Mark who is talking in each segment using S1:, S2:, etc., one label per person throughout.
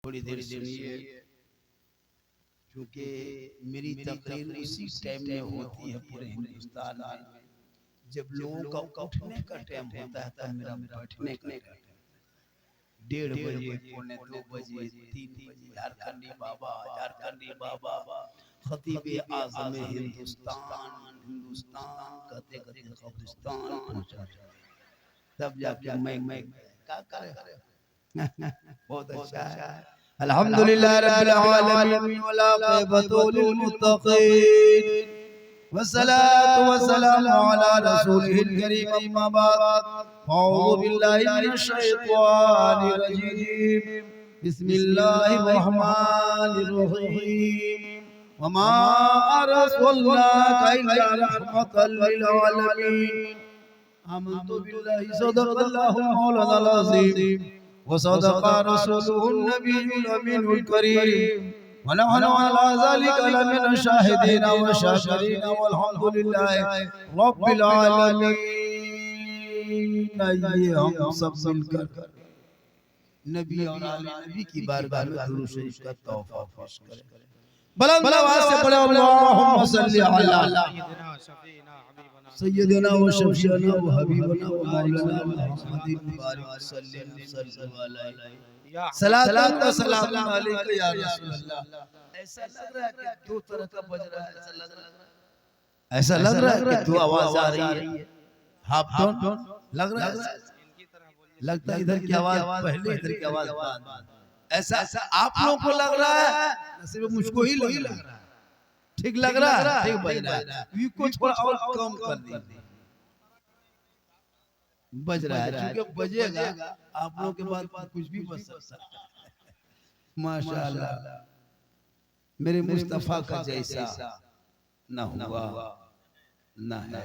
S1: थोड़ी देर सुनिए, क्योंकि मेरी तकरीर उसी टाइम में होती है पूरे हिंदुस्तान में जब लोगों का उठने का टाइम होता है, तब मेरा बैठने का टाइम। 1:30 बजे, 1:45 बजे, 3 बजे, झारखंडी बाबा खतीबे आज़म हिंदुस्तान कहते कहते कब्रिस्तान पहुंचा, तब जाके मैं क्या करे। बहुत अच्छा है। अल्हम्दुलिल्लाह रब्बिल आलमीन वल आक़िबतु लिल मुत्तक़ीन वस्सलातु वस्सलामु अला रसूलिल करीम अम्मा बाद अऊज़ु बिल्लाहि मिनश शैतानिर रजीम बिस्मिल्लाहिर रहमानिर रहीम वमा अरसलनाका इल्ला रहमतल लिल आलमीन आमन्तु बिल्लाहि सदक़ल्लाहुल मौलानाल अज़ीम वसदक़ रसूलुहुन नबियुल अमीनुल करीम वनहनु अला ज़ालिका लमिन शाहिदीन व शाकिरीन वल्हम्दुलिल्लाहि रब्बिल आलमीन। आइए हम सब मिलकर नबी और आले नबी की बारगाह में दुरूद शरीफ का तोहफा पेश करें। बुलंद आवाज से पढ़े अल्लाहुम्मा सल्ली अला सय्यदना व शफीअना व हबीबना व मौलाना मुहम्मदिन बारिक सल्लल्लाहु अलैहि सलातन व सलाम अलैका या रसूल अल्लाह। ऐसा लग रहा है कि दो तरह का बज रहा है, ऐसा लग रहा है कि दो आवाज आ रही है, हाफ टोन लग रहा है, लगता है इधर की आवाज पहले इधर की आवाज बाद। ऐसा आप लोगों को लग रहा है, सिर्फ मुझको ही लग रहा है। ठीक लग रहा है, ठीक बज रहा है, वी को थोड़ा और कम कर दीजिए। बज रहा है क्योंकि बजेगा आप लोगों के बाद कुछ भी बज सकता है। माशाअल्लाह मेरे मुस्तफा का जैसा न हुआ न है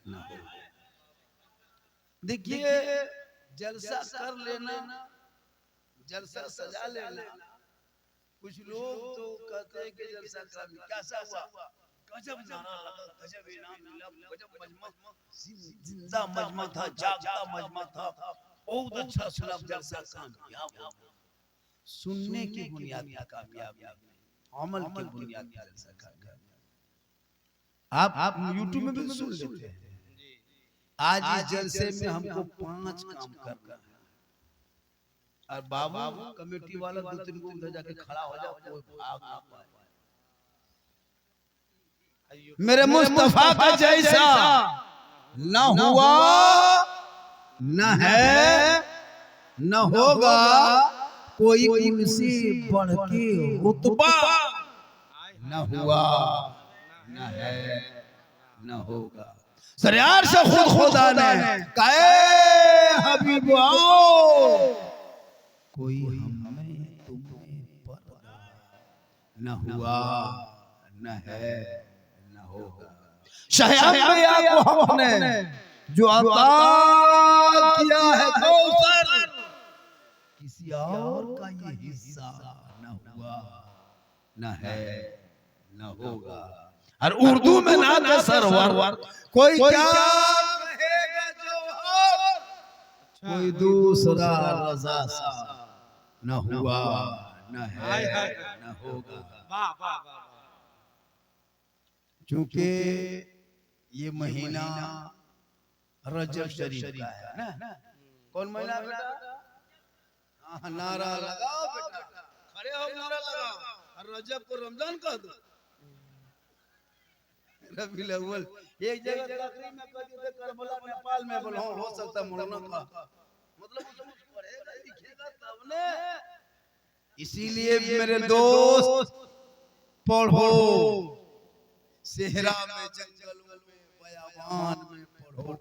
S1: न होगा। देखिए जलसा कर लेना, जलसा सजा लेना, कुछ लोग तो कहते हैं कि जलसा कर कैसा हुआ, गजब नारा लगा, गजब इनाम मिला, गजब मजमा, जिंदा मजमा था, जागता मजमा था, बहुत अच्छा सुना, जलसा कामयाब हो। सुनने की बुनियाद पर कामयाब नहीं, अमल की बुनियाद पर जलसा कामयाब। आप YouTube में भी सुन लेते हैं। आज इस जलसे में हमको 5 काम करना है और बाबू कमेटी वाला 2-3 को उधर जाके खड़ा हो जाओ, कोई भाग ना पाए। मेरे मुस्तफा का जैसा न हुआ न है न होगा, कोई उनसे बढ़ के रुतबा न हुआ न है न होगा। सरयार से खुद खुदा ने कहे हबीब आओ, कोई हमें तुम्हें पर्दा न हुआ न है न होगा। शहयामिया को हमने जो अता किया है कौसर, किसी और का ये हिस्सा न हुआ न है न होगा। और उर्दू में ना का सरवर कोई क्या कहेगा जौहर, कोई दूसरा रज़ा सा न हुआ न है न होगा। क्योंकि ये महीना रजब शरीफ का है ना। कौन महीना बेटा? नारा लगाओ बेटा, खड़े हो नारा लगाओ, और रजब को रमजान कह दो। रबीउल अव्वल एक जगह तकरीर में कह दिए करबला नेपाल में बोलो हो सकता मौलाना का मतलब समझ पड़ेगा लिखेगा तब ने। इसीलिए मेरे दोस्त पढ़ो, सेहरा में जंगलों में बयाबान में पढ़ो,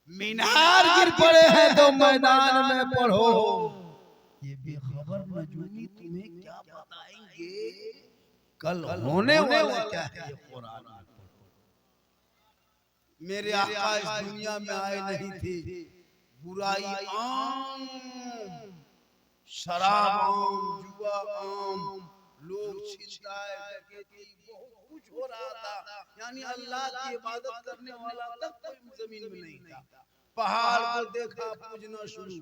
S1: मीनार गिर पड़े हैं तो मैदान में पढ़ो। ये बेखबर नजूमी तुम्हें क्या बताएंगे कल होने वाला क्या है ये कुरान। मेरे आका इस दुनिया में आए नहीं थे, बुराई आम, शराब आम, जुआ आम, लोग छिनताई डकैती बहुत कुछ हो रहा था। यानी अल्लाह की इबादत करने वाला तक कोई जमीन में नहीं था। पहाड़ को देखा पूजना शुरू,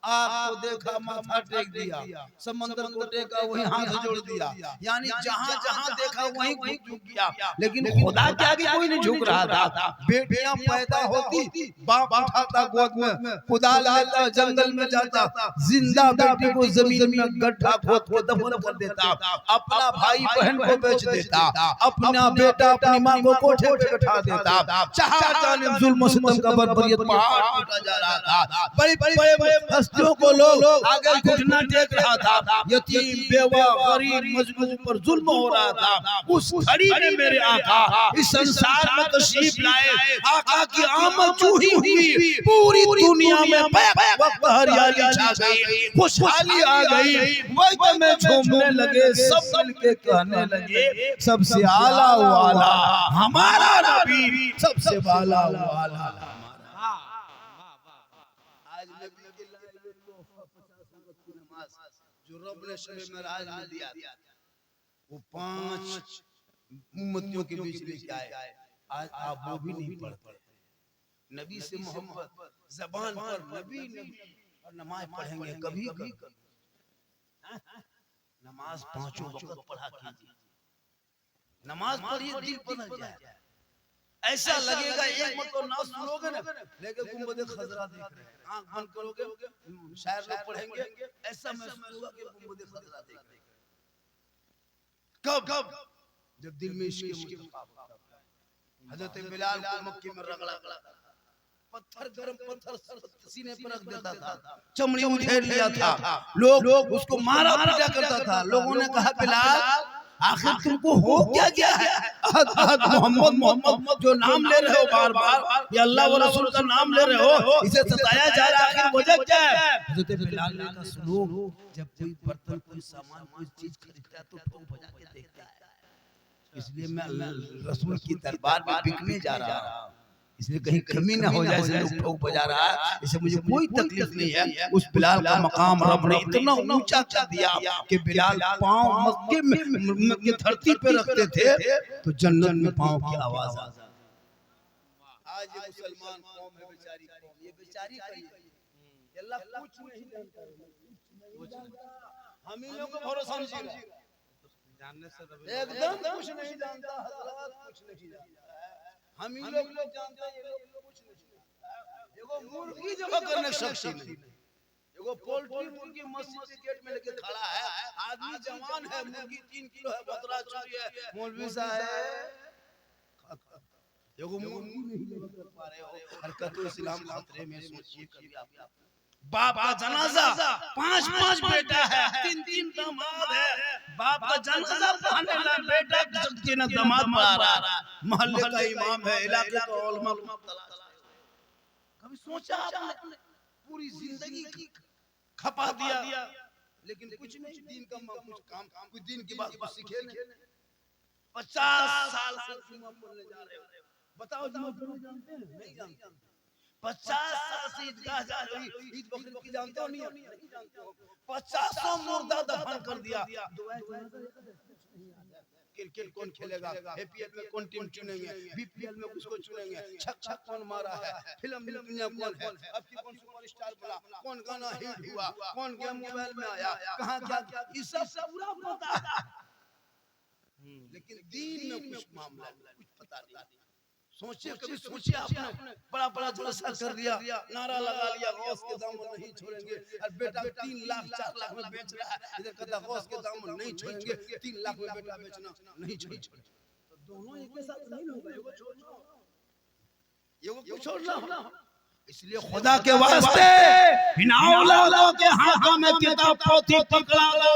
S1: आग को देखा माथा टेक दिया, समंदर को टेका वही हाथ जोड़ दिया, यानी जहां जहां देखा वहीं झुक गया। लेकिन खुदा के आगे कोई नहीं झुक रहा था। बेटियां पैदा होती, बाप उठाता गोद में, खुदा लेता, जंगल में जाता, जिंदा बेटी को जमीन में गड्ढा खोद के दफन कर देता, अपना भाई बहन को बेच देता, अपना बेटा अपनी मां को कोठे पे बैठा देता, चाहा जानिब जुल्म सितम का बर्बरियत पहाड़ टूटा जा रहा था। बड़ी बड़े हस्तियों को लोग आगे घुटना टेक रहा था, यतीम बेवा गरीब मजलूम पर जुल्म हो रहा था। उस घड़ी में मेरे आका इस संसार में तशरीफ लाए। आका की आमद चूही हुई, पूरी दुनिया में वक्त हरियाली छा गई, खुशहाली आ गई, वक्त में झूमने लगे, सब मिलके कहने लगे सबसे आला वाला हमारा नबी, सबसे वाला वाला। आज नबी के लाए तोहफा 50 वक्त की नमाज जो रब ने शब मेराज में दिया, वो 5 उम्मतियों के बीच लेके आए। आज आप वो भी नहीं पढ़ते। नबी से मोहब्बत, ज़बान पर नबी नबी, और नमाज पढ़ेंगे कभी कभी। नमाज 5 वक्त पढ़ा कीजिए, नमाज पढ़िए, दिल बदल जाए। ऐसा लगेगा एक मतलब ना सुनोगे ना, लेकिन गुंबद खजरा देख रहे हैं, आंख बंद करोगे शायर लोग पढ़ेंगे, ऐसा महसूस होगा कि गुंबद खजरा देख रहे हैं। कब जब दिल में इश्क मुस्तफा, हजरत बिलाल को मक्के में रगड़ा, पत्थर गरम पत्थर सीने पर रख देता था, चमड़ी उधेड़ लिया था, लोग उसको मारा पीटा करता था। लोगों ने कहा बिलाल आखिर तुमको हो क्या गया है? मोहम्मद मोहम्मद जो नाम ले रहे हो बार बार, ये अल्लाह व रसूल का नाम ले रहे हो, इसे सताया जा रहा है, आखिर वजह क्या है? हजरत बिलाल ने कहा सुनो, जब कोई बर्तन कोई सामान कोई चीज खरीदता है तो ठोक बजा के देखता है, इसलिए मैं रसूल की दरबार में बिकने जा रहा हूं, इसलिए कहीं कमी ना हो जाए, इसलिए लोग ठोक बजा रहा है, इससे मुझे कोई तकलीफ नहीं है। उस बिलाल का मकाम रब ने इतना ऊंचा कर दिया कि बिलाल पांव मक्के में के धरती पे रखते थे तो जन्नत में पांव की आवाज आ जाती। आज ये मुसलमान कौम है बेचारी कौम, ये बेचारी कहीं अल्लाह कुछ नहीं जानता, हम ही लोगों को भरोसा नहीं जानने से एकदम कुछ नहीं जानता, हजरत कुछ नहीं जानता, हम ही लोग जानते हैं, ये लोग कुछ नहीं जानते। एगो मुर्गी जगह करने शक्ति नहीं, एगो पोल्ट्री मुर्गी मस्जिद के गेट में लेके खड़ा है, आदमी जवान है, मुर्गी 3 किलो है, बतरा चुरी है, मौलवी साहब एगो मुर्गी नहीं जगह कर पा रहे हो, हरकत इस्लाम खतरे में। सोचिए कभी आप बाप का जनाजा 5 बेटा है, 3 दामाद है, बाप का जनाजा पढ़ने ला बेटा के ना दामाद पढ़ा रहा, मोहल्ले का इमाम है, इलाके का उलमा। कभी सोचा आपने? पूरी जिंदगी खपा दिया, लेकिन कुछ नहीं, दीन का कुछ काम कुछ दीन की बात कुछ सीखे नहीं। 50 साल से जुमा पढ़ने जा रहे हो, बताओ जुमा पढ़ने जानते हैं? नहीं जानते। 50 साल से ईदगाह जा रही, ईद बकरीद की जानते हो? नहीं जानते हो। 50 मुर्दा दफन कर दिया। क्रिकेट कौन खेलेगा, एपीएल में कौन टीम चुनेंगे, बीपीएल में किसको चुनेंगे, छक्का कौन मारा है, फिल्म दुनिया कौन है, अब की कौन सुपरस्टार बना, कौन गाना हिट हुआ, कौन गेम मोबाइल में आया, कहां क्या, ये सब पूरा पता है, लेकिन दीन में कुछ मामला कुछ पता नहीं। सोचिए, कभी सोचिए आपने? बड़ा बड़ा जलसा कर दिया, नारा लगा लिया गौस के दामन नहीं छोड़ेंगे, और बेटा 3 लाख 4 लाख में बेच रहा है, इधर कहता गौस के दामन नहीं छोड़ेंगे, 3 लाख में बेटा बेचना नहीं छोड़ेंगे। तो दोनों एक साथ नहीं होगा, एगो छोड़ना, एगो छोड़ना। इसलिए खुदा के वास्ते इन औलादों के हाथों में किताब पोथी पकड़ा लो,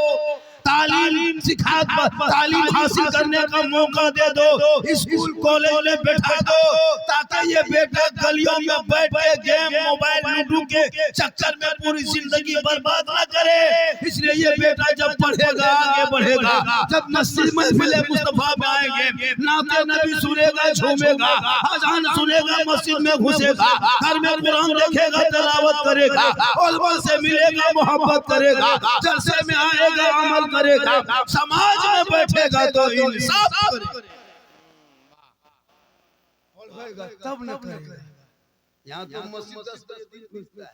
S1: तालीम सिखा, तालीम हासिल करने का मौका दे दो, स्कूल कॉलेज में बैठा दो, ताकि ये बेटा गलियों में बैठ के गेम मोबाइल लूडो के चक्कर में पूरी जिंदगी बर्बाद ना करे। इसलिए ये बेटा जब पढ़ेगा आगे बढ़ेगा, जब मस्जिद महफिल मुस्तफा में आएंगे, नाते नबी सुनेगा, झूमेगा, अजान सुनेगा, मस्जिद में घुसेगा, घर में कुरान देखेगा, तिलावत करेगा, उलमा से मिलेगा, मोहब्बत करेगा, जलसे में आएगा, अमल करेगा, समाज में बैठेगा तो इंसाफ करेगा, तब न करेगा। यहाँ तो मस्जिद 10 बजे दिन खुलता है,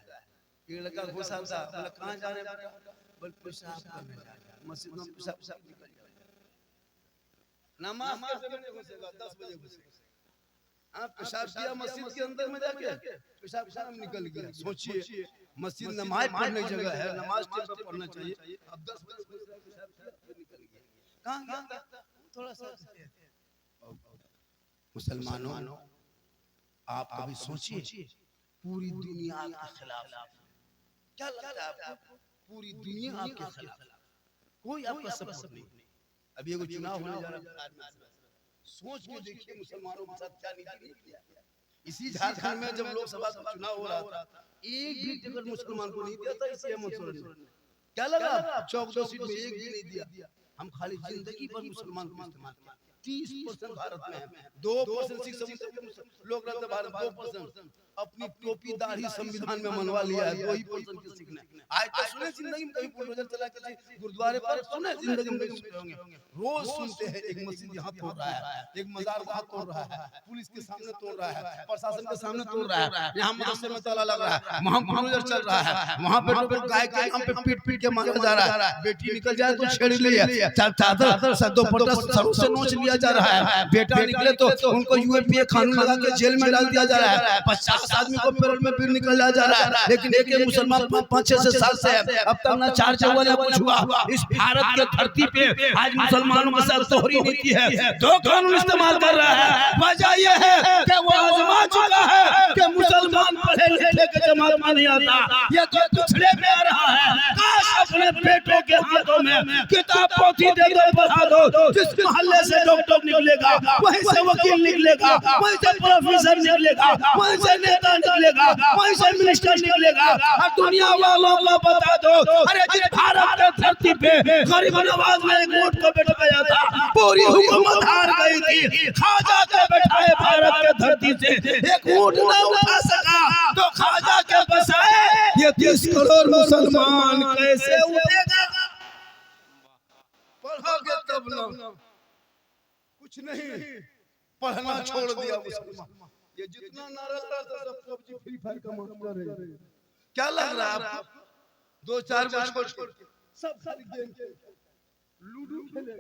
S1: एक लड़का घुसा था, बोला कहाँ जा रहे हैं? बोल पेशाब करने जा रहे हैं, मस्जिद में पेशाब निकल जाए। नमाज के समय नहीं घुसेगा, 10 बजे घुसेगा। आप पेशाब किया मस्जिद के अंदर में जाके, पेशाब निकल गया। सोचिए मस्जिद नमाज पढ़ने की जगह है, नमाज टाइम पे पढ़ना चाहिए। अब 10 बजे पेशाब किया निकल गया, कहाँ गया? थोड़ा सा मुसलमानों, आप कभी सोचिए पूरी दुनिया के खिलाफ, क्या लगता है आपको? पूरी दुनिया आपके खिलाफ, कोई आपका सपोर्ट नहीं। अभी एगो चुनाव होने जा रहा है, सोच के देखिए मुसलमानों के साथ क्या नीति किया। इसी झारखंड में जब लोकसभा का चुनाव हो रहा था, एक भी टिकट मुसलमान को नहीं दिया था। इसी हेमंत सोरेन ने क्या लगा 14 सीट में एक भी नहीं दिया। हम खाली जिंदगी भर मुसलमान को इस्तेमाल किया। 30% भारत में है, 2% सिख लोग रहते भारत, 2% अपनी टोपी दाढ़ी संविधान में मनवा लिया है। 2% के सिख ने आज तक सुने जिंदगी में कहीं बुलडोजर चला किसी गुरुद्वारे पर? सुने जिंदगी में नहीं सुने होंगे। रोज सुनते हैं एक मस्जिद यहाँ तोड़ रहा है, एक मजार वहाँ तोड़ रहा है, पुलिस के सामने तोड़ रहा है, प्रशासन के सामने तोड़ रहा है, यहाँ मदरसे में ताला लग रहा है, वहाँ बुलडोजर चल रहा है, वहाँ पे गाय के नाम पे पीट के मारा जा रहा है। बेटी निकल जाए तो छेड़ लिया, चादर सदों पर सरों से नोच लिया जा रहा है। बेटा निकले तो उनको यूएपीए कानून लगा के जेल में डाल दिया जा रहा है। 50 आदमी को पैरोल में फिर निकल जा रहा है। लेकिन एक मुसलमान 5-6 साल से अब तक ना 4 चौवा ना कुछ हुआ। इस भारत के धरती पे आज मुसलमानों के साथ दोहरी नीति है, दो कानून इस्तेमाल कर रहा है। वजह यह है कि वो आजमा चुका है कि मुसलमान पढ़े लिखे के जमात में नहीं आता, ये तो पिछड़े में आ रहा है। काश अपने बेटों के हाथों में किताब पोथी दे दो, पढ़ा दो। जिस मोहल्ले से डॉक्टर निकलेगा, वहीं से वकील निकलेगा, वहीं से प्रोफेसर निकलेगा, वहीं से नेता निकलेगा, वहीं से मिनिस्टर निकलेगा। और दुनिया वालों को बता दो, अरे जिस भारत के धरती पे गरीब नवाज में एक ऊंट को बैठाया था, पूरी हुकूमत हार गई थी। खाजा के बैठाए भारत के धरती से एक ऊंट न उठा सका, तो खाजा के बसाए ये 30 करोड़ मुसलमान कैसे उठेगा? पढ़ोगे तब ना, कुछ नहीं, पढ़ना छोड़ दिया मुसलमान। ये जितना नारा लगा था सब पबजी फ्री फायर का मास्टर है। क्या लग रहा है आपको? 2-4 को छोड़ के सब सारी गेम खेले, लूडो खेले,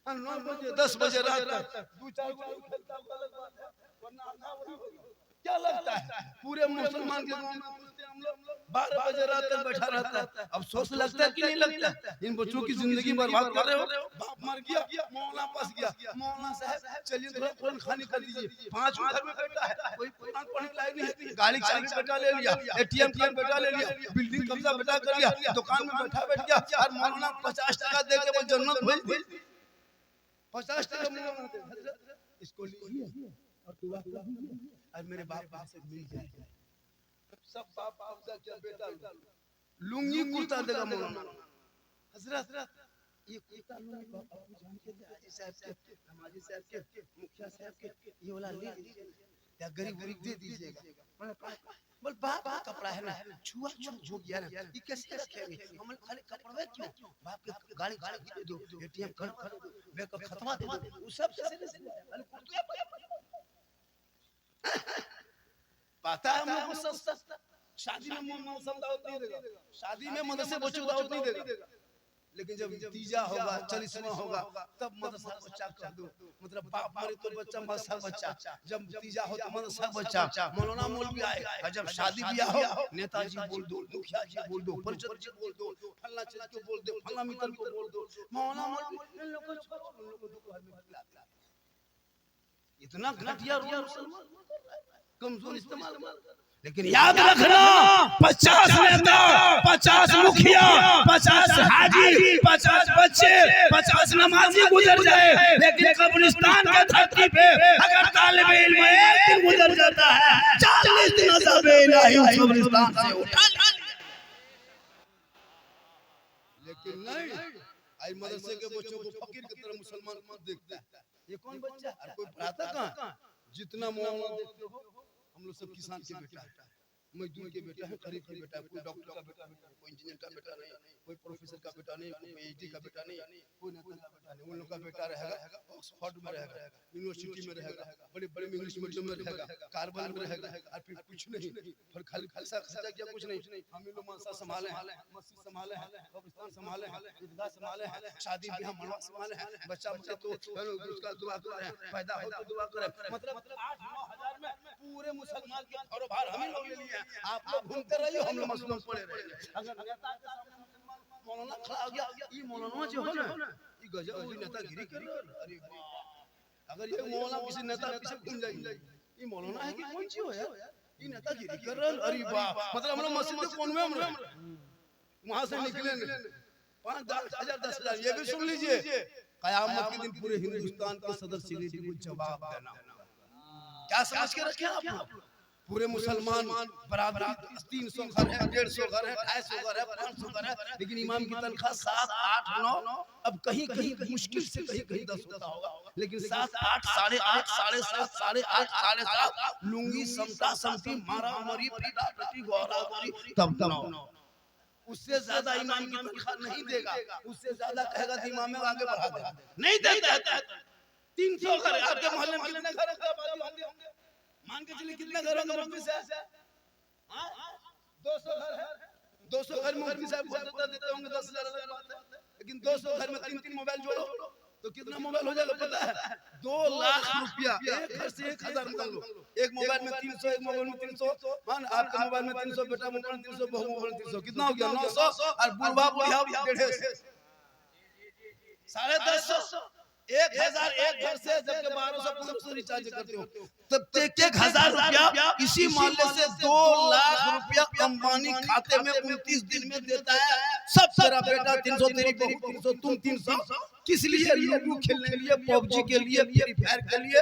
S1: 9 बजे 10 बजे रात तक 2-4 को खेलता हुआ अलग बात है, वरना आधा वही होगा। क्या लगता है पूरे मुसलमान के गांव में हम लोग 12 बजे रात तक बैठा रहता है? अफसोस लगता है कि नहीं लगता? इन बच्चों की जिंदगी बर्बाद कर रहे हो। बाप मर गया, मौलाना फंस गया, मौलाना साहब चलिए थोड़ा कुरान खानी कर दीजिए। 5 घर में बैठा है, कोई कुरान पढ़ने लायक नहीं है। गाड़ी चाबी बेटा ले लिया, एटीएम कार्ड बेटा ले लिया, बिल्डिंग कब्जा बेटा कर लिया, दुकान में बैठ गया और मौलाना 50 टका दे के वो जन्नत भेज दी। 50 टका मौलाना दे, इसको लीजिए और दुआ कीजिए और मेरे बाप से मिल जाए। सब बाप आपका क्या बेटा लुंगी कुर्ता देगा मौलाना। हजरत ये कुर्ता लुंगी बापू जान के हाजी साहब के, हमारी साहब के, मुखिया साहब के, ये वाला ले लीजिए या गरीब दे दीजिएगा। बोल बाप का कपड़ा है ना, छुआ हो गया ना, ये कैसे रखेंगे? हम खाली कपड़ा क्यों? बाप के गाड़ी दे दो, एटीएम कार्ड खरीद दो, बैंक का खतवा दे दो, वो सब पता है हमको सस्ता। शादी में मौसम दावत नहीं देगा, शादी में मदरसे बच्चों दावत नहीं देगा, लेकिन जब तीजा होगा, 40वां होगा, तब मदरसा बच्चा कर दो। मतलब बाप मरे तो बच्चा मदरसा बच्चा, जब तीजा हो तो मदरसा बच्चा, मौलाना मौलवी आए, और जब शादी ब्याह हो नेताजी बोल दो, मुखिया जी बोल दो, परिषद जी बोल दो, फल्ला चीज को बोल दो, फल्ला मित्र को बोल दो, मौलाना मौलवी इन लोगों को छोड़, उन लोगों को घर में खिलाता। इतना घटिया रूल मुसलमान कमजोर इस्तेमाल। लेकिन याद रखना 50 नेता, 50 मुखिया, 50 हाजी, 50 बच्चे, 50 नमाजी गुजर जाए, लेकिन कब्रिस्तान के धरती पे अगर तालिब इल्म एक दिन गुजर जाता है, 40 दिन अज़ाब इलाही कब्रिस्तान से उठा लिया। लेकिन नहीं, आज मदरसे के बच्चों को फकीर की तरह मुसलमान मत देखता है। ये कौन बच्चा है? कोई पढ़ाता कहाँ? जितना मौलाना देखते हो हम लोग सब किसान के बेटा है। मजदूर के बेटा है, गरीब का बेटा है, कोई डॉक्टर का बेटा नहीं, कोई इंजीनियर का बेटा नहीं, कोई प्रोफेसर का बेटा नहीं, कोई पीएचडी का बेटा नहीं, कोई नेता का बेटा नहीं। उन लोग का बेटा रहेगा ऑक्सफोर्ड में रहेगा, यूनिवर्सिटी में रहेगा, बड़े बड़े इंग्लिश मीडियम में रहेगा, कार्बन में रहेगा, और फिर कुछ नहीं, फिर खाली पैसा खर्चा किया, कुछ नहीं। हम लोग मदरसा संभाले हैं, मस्जिद संभाले हैं, कब्रिस्तान संभाले हैं, ईदगाह संभाले हैं, शादी ब्याह मरवा संभाले हैं, बच्चा बच्चे तो उसका दुआ कर रहे हैं, पैदा हो तो दुआ कर रहे हैं। मतलब 8-9 हजार में पूरे मुसलमान के कारोबार हम लोग ले लिए हैं। आप लोग घूमते रहिए, हम लोग मसलूम पड़े रहेंगे। अगर नेता के सामने मुसलमान मौलाना खड़ा हो गया, ये मौलाना जो है ना, ये गजब हुई नेतागिरी कर रहा है। अरे वाह, अगर ये मौलाना किसी नेता पीछे घूम जाएंगे, ये मौलाना है कि कौन सी हो यार, ये नेतागिरी कर रहा है। अरे वाह, मतलब हम लोग मस्जिद के कोन में वहां से निकले 5,000-10,000, ये भी सुन लीजिए, कयामत के दिन पूरे हिंदुस्तान के सदर सिगरेटी को जवाब देना। क्या समझ के रखे आप लोग? पूरे मुसलमान बराबरी 300 घर है, 150 घर है, 250 घर है, 500 घर है, लेकिन इमाम की तनख्वाह 7, 8, 9, अब कहीं कहीं मुश्किल से कहीं 10 होता होगा, लेकिन 7, 8, 8.5, 7.5, 8.5, 7.5 लुंगी समता समती मारा मरी पीटा पीटी गौरा गौरी तब 9। उससे ज्यादा इमाम की तनख्वाह नहीं देगा, उससे ज्यादा कहेगा तो इमाम में आगे बढ़ा देगा, नहीं देता है। 300 घर आपके मोहल्ले में कितने घर होंगे? मान के चलिए कितने घर होंगे मुफ्ती साहब? 200 घर है, 200 घर में मुफ्ती साहब देते होंगे 10,000 अलग बात है, लेकिन 200 घर में 3-3 मोबाइल जोड़ो तो कितना मोबाइल हो जाएगा पता है? 2 लाख रुपया। एक घर से 1,000 निकाल लो, एक मोबाइल में 300, एक मोबाइल में 300, मान आपके मोबाइल में 300, बेटा मोबाइल में 300, बहू मोबाइल में 300, कितना हो गया? 900, और बुढ़वा बुढ़िया 150, 1,500, 1,000 एक घर से जबकि 1200 रिचार्ज करते हो, तब 1,000 रुपया इसी मोहल्ले से 2 लाख रुपया अंबानी खाते में 29 दिन में देता है। सब तेरा बेटा 300, तेरी बहू 300, तुम 300, किस लिए? लूडो खेलने के लिए, पबजी के लिए, फ्री फायर के लिए,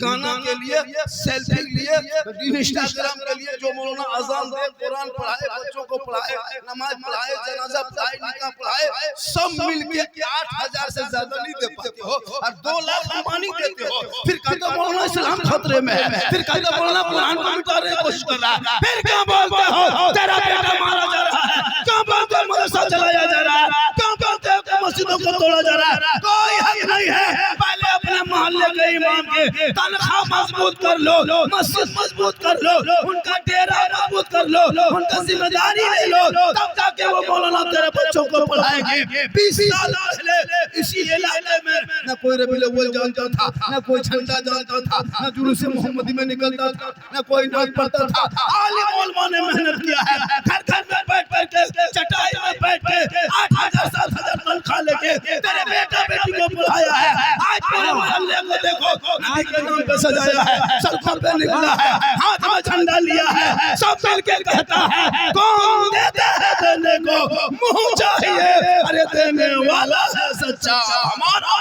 S1: गाना के लिए, सेल्फी के लिए, इंस्टाग्राम के लिए, जो मौलाना अजान दे, कुरान पढ़ाए, बच्चों को पढ़ाए, नमाज पढ़ाए, जनाजा पढ़ाए, निकाह पढ़ाए, सब मिलके 8,000 से ज्यादा नहीं दे पाते हो और 2 लाख अंबानी देते हो। फिर कहते हो मौलाना इस्लाम खतरे में है, फिर कहते हो मौलाना कुरान को मिटाने की कोशिश कर रहा है, फिर क्या बोलते हो तेरा बेटा मारा जा रहा है, क्या बोलते हो मदरसा चलाया जा रहा है, क्या बोलते हो मस्जिदों को तोड़ा जा रहा है? कोई हक नहीं है। पहले अपने मोहल्ले के इमाम के तनख्वाह मजबूत कर लो, मस्जिद मजबूत कर लो, उनका डेरा मजबूत कर लो, उनका जिम्मेदारी ले लो, तब जाके वो मौलाना तेरे बच्चों को पढ़ाएंगे। 20 साल पहले इसी इलाके में न कोई रबीउल अव्वल जानता था, न कोई झंडा जानता था, न जुलूस मोहम्मदी में निकलता था, न कोई नाच पढ़ता था। आलिम उलमा ने मेहनत किया है, घर घर में बैठ बैठ के, चटाई में बैठ के 8,000 7,000 तनख्वाह लेके तेरे बेटा बेटी को पढ़ाया है। आज पूरे मोहल्ले को देखो नबी के नाम पे सजाया है, सड़कों पे निकला है, हाथ में झंडा लिया है, सब मिलके कहता है कौन देता है देने को मुंह चाहिए, अरे देने वाला है सच्चा हमारा।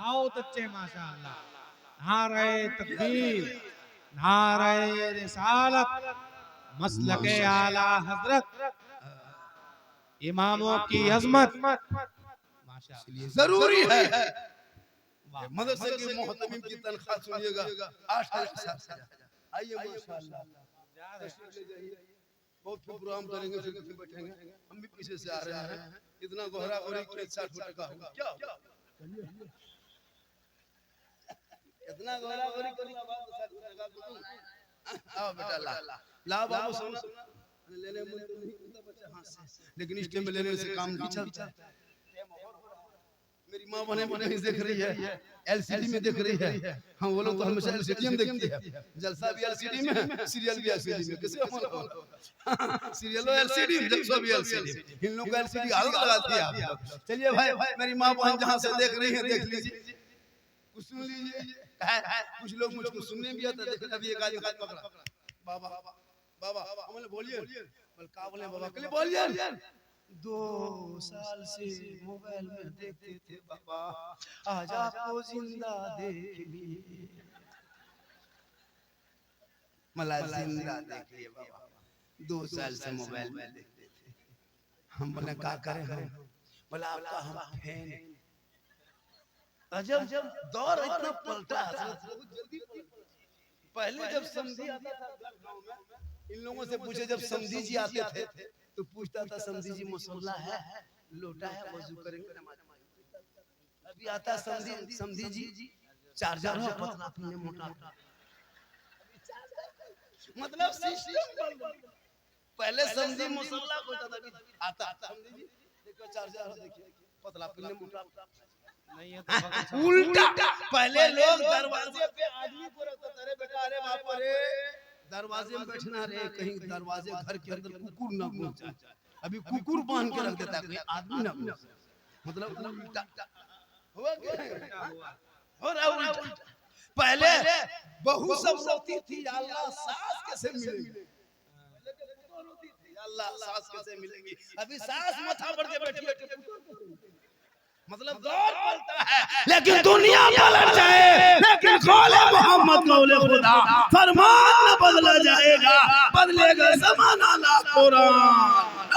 S2: आओ बच्चे माशाअल्लाह, नारे तकबीर, नारे रिसालत, मसलके आला हजरत, इमामों की अजमत माशाअल्लाह
S1: जरूरी है। मदरसे के मोहतमिम की तनख्वाह सुनिएगा 8,000 से। आइए माशाअल्लाह, बहुत प्रोग्राम करेंगे, फिर बैठेंगे, हम भी पीछे से आ रहे हैं। इतना गोहरा गोरी के 60 फुट का होगा क्या? इतना गोहरा गोरी करूंगा बात 60 फुट का करूं। आओ बेटा ला ला बाबू सुन, लेने मुझे तो नहीं होता बच्चा हाथ से, लेकिन इस टाइम में लेने से काम नहीं चलता। मेरी माँ बने बने देख रही है, एलसीडी में देख रही है। हाँ वो लोग तो हमेशा एलसीडी में देखती है, जलसा भी एलसीडी में, सीरियल भी एलसीडी में। कैसे अमल हो? सीरियल एलसीडी, जलसा भी एलसीडी। इन लोग को एलसीडी आदत लगाती है आप लोग। चलिए भाई, मेरी माँ बहन जहाँ से देख रही है देख लीजिए, कुछ सुन लीजिए। कुछ लोग मुझको सुनने भी आता, देखना भी एक आदमी हाथ पकड़ा, बाबा बाबा हमने बोलिए, बोल का बोले बाबा के लिए बोलिए। 2 साल से मोबाइल में देखते थे बाबा, आज आपको जिंदा देख लिए, मला जिंदा देख लिए बाबा। 2 साल से मोबाइल में देखते थे। हम बोले क्या करें हम? बोला आपका हम फैन। अजब दौर इतना पलटा हजरत, बहुत जल्दी। पहले जब समझी आता था गांव में इन लोगों से पूछे, जब समधी जी आते थे तो पूछता था समधी जी मुसल्ला है, लोटा है, वजू करेंगे नमाज। अभी आता समधी समधी जी चार्जर है, पतला पीने मोटा, मतलब सिस्टम। पहले समधी मुसल्ला होता था, आता समधी जी देखो चार्जर है, देखिए पतला पीने मोटा
S2: नहीं है तो
S1: उल्टा। पहले लोग दरवाजे पे आदमी को रखता था, अरे बेटा, अरे बाप रे, दरवाजे में बैठना रे, कहीं दरवाजे घर के अंदर कुकुर ना घुस जाए। अभी कुकुर बांध के रख देता है, कहीं आदमी ना घुस, मतलब उल्टा हुआ क्या? हो रहा उल्टा। पहले बहू सब रोती थी, या अल्लाह सास कैसे मिलेगी, अल्लाह सास कैसे मिलेगी। अभी सास माथा पर के बैठी है, मतलब दौर पलटा है, लेकिन दुनिया पलट जाए, लेकिन कौले मोहम्मद कौले खुदा, फरमान न बदला जाएगा, बदलेगा ज़माना ना कुरान।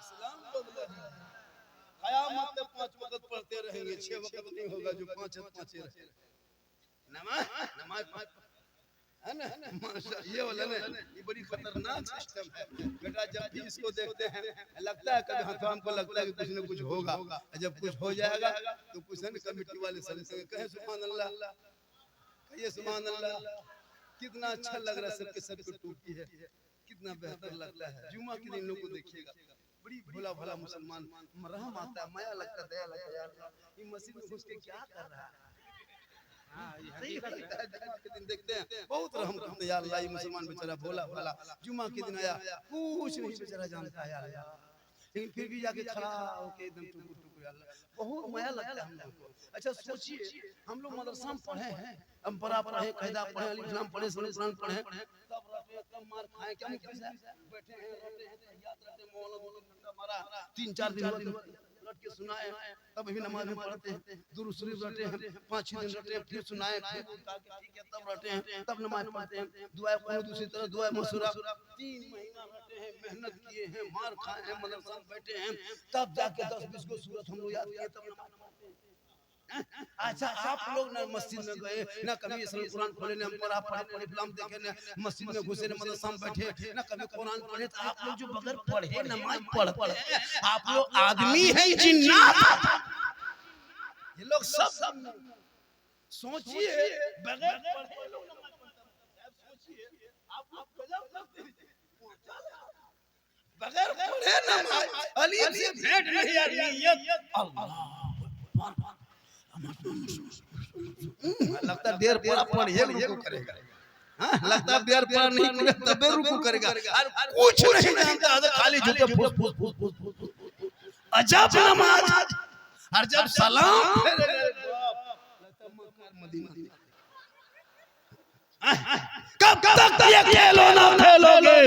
S1: इस्लाम बदलेगा, क़यामत तक 5 वक्त पढ़ते रहेंगे, 6 वक्त नहीं होगा, जो 5 रहे। नमाज है ना, माशा, ये वाला ना, ये बड़ी खतरनाक सिस्टम है बेटा। जब भी इसको देखते हैं लगता है कभी हाथ हमको लगता है कि कुछ न कुछ होगा, जब कुछ हो जाएगा तो कुछ है ना, कमेटी वाले समझते कहे सुभान अल्लाह, कहिए सुभान अल्लाह। कितना अच्छा लग रहा है, सबके सब को टूटी है, कितना बेहतर लगता है। जुम्मा के दिन लोग को देखिएगा, बड़ी भोला भला मुसलमान, रहम आता है, माया लगता है, दया लगता है, यार ये मस्जिद में घुस के क्या कर रहा है। सही लगता है, जुम्मा के दिन देखते हैं बहुत रहम करते हैं, या अल्लाह ये मुसलमान बेचारा भोला भला जुम्मा के दिन आया, कुछ नहीं बेचारा जानता है, या अल्लाह, लेकिन फिर भी जाके खड़ा होके एकदम टुकुर टुकुर, या अल्लाह, बहुत माया लगता है हम लोग को। अच्छा सोचिए, हम लोग मदरसा में पढ़े हैं, अम्परा पढ़े, कायदा पढ़े, अली इस्लाम पढ़े, कुरान पढ़े, तब रटे तब मार खाए, क्या मुफ्ती साहब बैठे हैं, रटे हैं, तहियात रटे, मौलाना 2 घंटा मारा, 3-4 दिन रट के सुनाए, तब भी नमाज में पढ़ते हैं, दुरूद शरीफ रटे हैं, 5-6 दिन रटे हैं, फिर सुनाए, फिर ठीक है तब रटे हैं, तब नमाज पढ़ते हैं, दुआ कुनूत दूसरी तरह, दुआ मसूरा 3 महीना रटे हैं, मेहनत किए हैं, मार खाए हैं, मदरसा में बैठे हैं, तब जाके 10-20 को सूरत हम लोग याद किए, तब नमाज पढ़ते हैं। अच्छा आप लोग ना मस्जिद में गए ना, कभी कुरान खोले ना, पढ़ा पढ़े फिल्म देखे ना, मस्जिद में घुसे ना, मदरसा में बैठे ना, कभी कुरान पढ़े, तो आप लोग जो बगैर पढ़े नमाज पढ़ते हैं, आप लोग आदमी हैं जिन्नात? ये लोग सब सोचिए, बगैर पढ़े लोग नमाज पढ़ते हैं, सोचिए आप लोग गजब करते हैं, बगैर पढ़े नमाज, अलीफ से भेंट नहीं आ रही, अल्लाह लगता देर पड़ा पढ़िए रुकू करेगा, लगता देर पड़ा नहीं करे तबे रुकू करेगा, कुछ नहीं जानता है, खाली झूठे फुस फुस फुस फुस फुस। अजब नमाज, और जब सलाम फेरे लगता मदीना। कब तक ये खेलोना खेलोगे,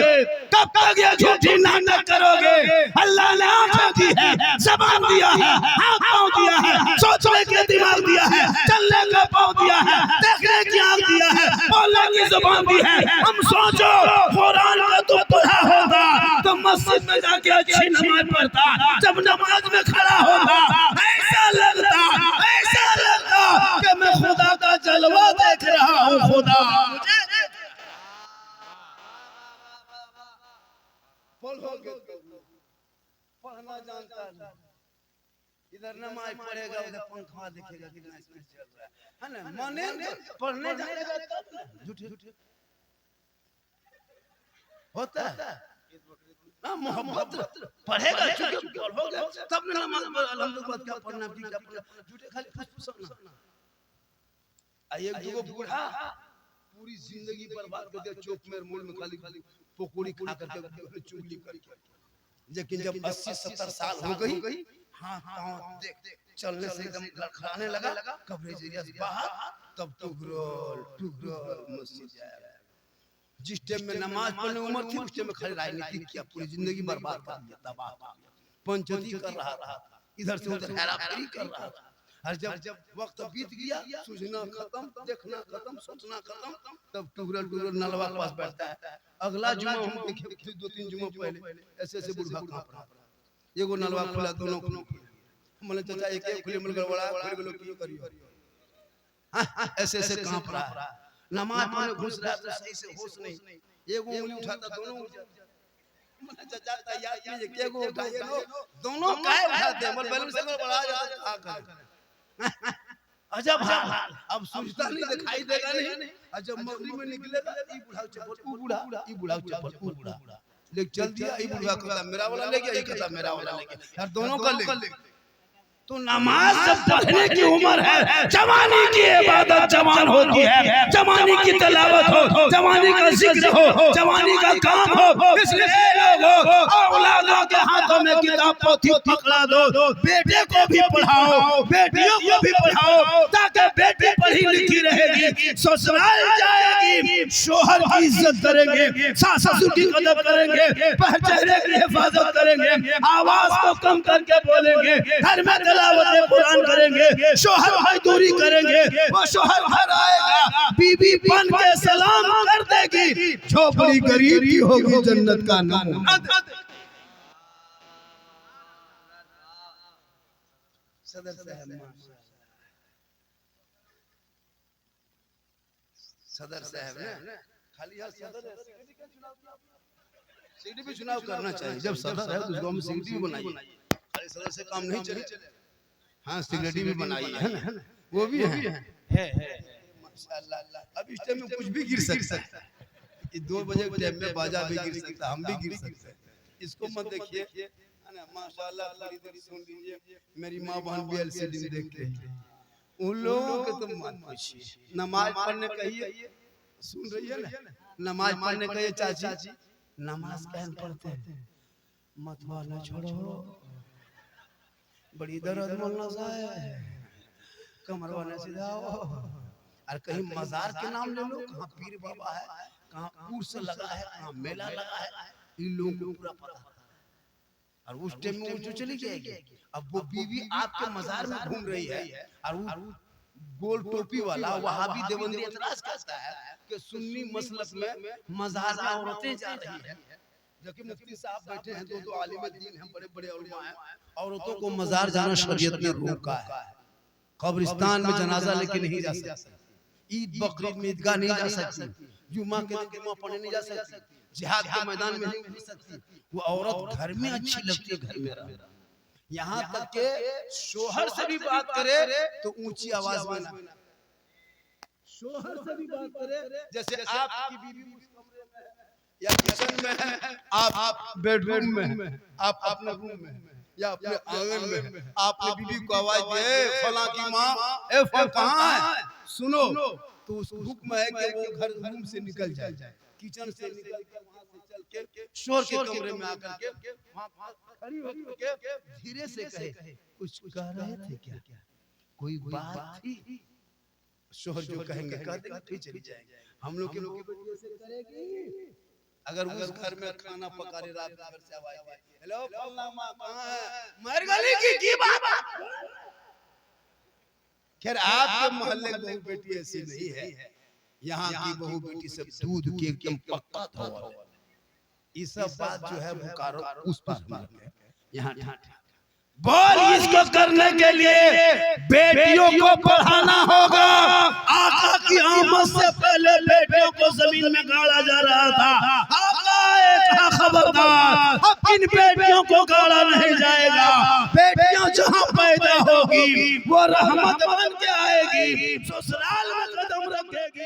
S1: कब तक ये झूठी नाटक करोगे? अल्लाह ने आंखें दी है, ज़बान दिया है, हाथ पाँव दिया है, सोचने के दिमाग दिया है, चलने का पाँव दिया है, देखने की आँख दिया है, बोलने की ज़बान दी है। हम सोचो कुरान का तो पढ़ा होगा तो मस्जिद में जाके अच्छी नमाज पढ़ता, जब नमाज में खड़ा होगा ऐसा लगता कि मैं खुदा का जलवा देख रहा हूँ। खुदा मुझे पढ़ना जानता है, इधर नमाज पढ़ेगा उधर पंखा दिखेगा, कितना स्पीड चल रहा है ना, माने पढ़ने जाएगा तब ना, झूठे होता है ना, मोहब्बत पढ़ेगा तब ना नमाज अल्हम्दुलिल्लाह क्या पढ़ना भी क्या पढ़ना, झूठे खाली फुसफुसाना। एक दुगो बूढ़ा पूरी जिंदगी बर्बाद कर दिया, चौक में मूल में खाली पकौड़ी खा करके चुगली करके, लेकिन जब 80-70 साल हो गई, हाँ देख चलने से एकदम लड़खड़ाने लगा, कवरेज एरिया से बाहर, तब टुगरोल मस्जिद जाया। जिस टाइम में नमाज पढ़ने उम्र थी, उस टाइम में खाली राजनीति किया, पूरी जिंदगी बर्बाद कर दिया, तबाह पंचती कर रहा था, इधर से उधर हेराफेरी कर रहा था। और जब वक्त बीत गया, सूझना खत्म, देखना खत्म, सोचना खत्म, तब टुगरोल नलवा के पास बैठता है। अगला जुम्मा हम देखे 2-3 जुम्मा पहले ऐसे बुढ़ा कांप रहा, एगो नलवा खुला, दोनों बोले चाचा एक खुले मिल गड़बड़ा खुल गेलो की करियो, ऐसे कांप रहा है। नमाज पढ़ने घुस रहा तो सही से होश नहीं, एक उंगली उठाता दोनों मन जाता याद नहीं के को उठाए नो दोनों काहे उठाते हैं, बैलेंस अगर बढ़ा जाता क्या करें। अजब हाल, अब सूझता नहीं, दिखाई देगा नहीं, अजब मगरी में निकलेगा ई बुढ़ा चप्पल ऊ बुढ़ा, ई बुढ़ा चप्पल ऊ बुढ़ा, ले चल दिया ई बुढ़ा कहता मेरा वाला ले गया, ई कहता मेरा वाला ले गया, यार दोनों का ले। तो नमाज जब पढ़ने की उम्र है, जवानी की इबादत जवान होती है, जवानी की तिलावत हो, जवानी का जिक्र हो, जवानी का काम हो, इसलिए लोगों औलादों के हाथों में किताब पोथी पकड़ा दो, बेटे को भी पढ़ाओ, बेटियों को भी पढ़ाओ, ताकि बेटी पढ़ी लिखी रहेगी, ससुराल जाएगी, शोहर की इज्जत करेंगे, सास ससुर की कदर करेंगे, चेहरे की हिफाजत करेंगे, आवाज को कम करके बोलेंगे, घर में तिलावत कुरान करेंगे, शोहर मजदूरी करेंगे, वो शोहर घर आएगा, बीबी बन के सलाम कर देगी, झोपड़ी गरीब की होगी जन्नत का नाम। सदर साहब, सदर साहब ने खाली यहाँ सदर है, सीडी भी चुनाव करना चाहिए, जब सदर है तो गांव में सीडी भी बनाइए, खाली सदर से काम नहीं चले। हाँ सिगरेटी भी बनाई है ना, वो भी है माशाल्लाह। अब इस टाइम में कुछ भी गिर सकता है, ये 2 बजे के टाइम में बाजा भी गिर सकता है, हम भी गिर सकते हैं, इसको मत देखिए है ना। माशाल्लाह थोड़ी देर सुन लीजिए, मेरी माँ बहन भी एलसीडी में देख रही है, उन लोगों के तो मत पूछिए, नमाज पढ़ने कहिए, सुन रही है ना, नमाज पढ़ने कहिए चाची, नमाज कैसे पढ़ते हैं, मत वाला छोड़ो, बड़ी दर्द मोलना है, कमर वाले सीधा हो, और कहीं मजार के नाम ले लो, कहाँ पीर बाबा है, कहाँ उर्स लगा है, कहाँ मेला लगा है, इन लोगों को पूरा पता है। और उस टाइम में वो जो चली जाएगी, अब वो बीवी आपके मजार में घूम रही है, और वो गोल टोपी वाला वहाबी देवबंदी एतराज करता है कि सुन्नी मसलक में मजार में औरतें जा रही है, जबकि मुफ्ती साहब बैठे हैं, दो आलिम दीन हैं, बड़े बड़े उलमा हैं, औरतों को मजार जाना शरीयत ने रोका है, कब्रिस्तान में जनाजा लेके नहीं जा सकती, ईद बकरीद में ईदगाह नहीं जा सकती, जुम्मा के दिन जुम्मा पढ़ने नहीं जा सकती, जिहाद के मैदान में नहीं जा सकती, वो औरत घर में अच्छी लगती है, घर में रह, यहाँ तक के शोहर से भी बात करे तो ऊंची आवाज में ना, शोहर से भी बात करे, जैसे आपकी बीवी कमरे में है या किचन में है, आप बेडरूम में, आप अपने रूम में या अपने आंगन में, आपने बीवी को आवाज दिए फला की माँ, ए फल कहाँ है, सुनो, तो उस हुक्म है कि वो घर रूम से निकल जाए, किचन से निकल के वहां से चल के शोर के कमरे में आकर के वहां खड़ी होकर के धीरे से कहे, कुछ कह रहे थे क्या, कोई बात थी, शोहर जो कहेंगे कह देंगे, फिर चली जाएंगे। हम लोग के बेटी ऐसे करेगी, अगर उस घर में खाना पका रहे, रात घर से आवाज आए, हेलो फल्ला मां कहां है, मर गली की बाबा। खैर आपके मोहल्ले की बहू बेटी ऐसी नहीं है, यहाँ की बहू बेटी सब दूध के एकदम पक्का धोवल, ये सब बात जो है बुकारो उस पर यहाँ बोल, इसको करने के लिए बेटियों को पढ़ाना होगा। आका की आमद से पहले बेटियों को जमीन में गाड़ा जा रहा था, आका खबरदार, अब इन बेटियों को गाड़ा नहीं जाएगा, बेटियां जहां पैदा होगी वो रहमत बन के आएगी, ससुराल में कदम रखेगी।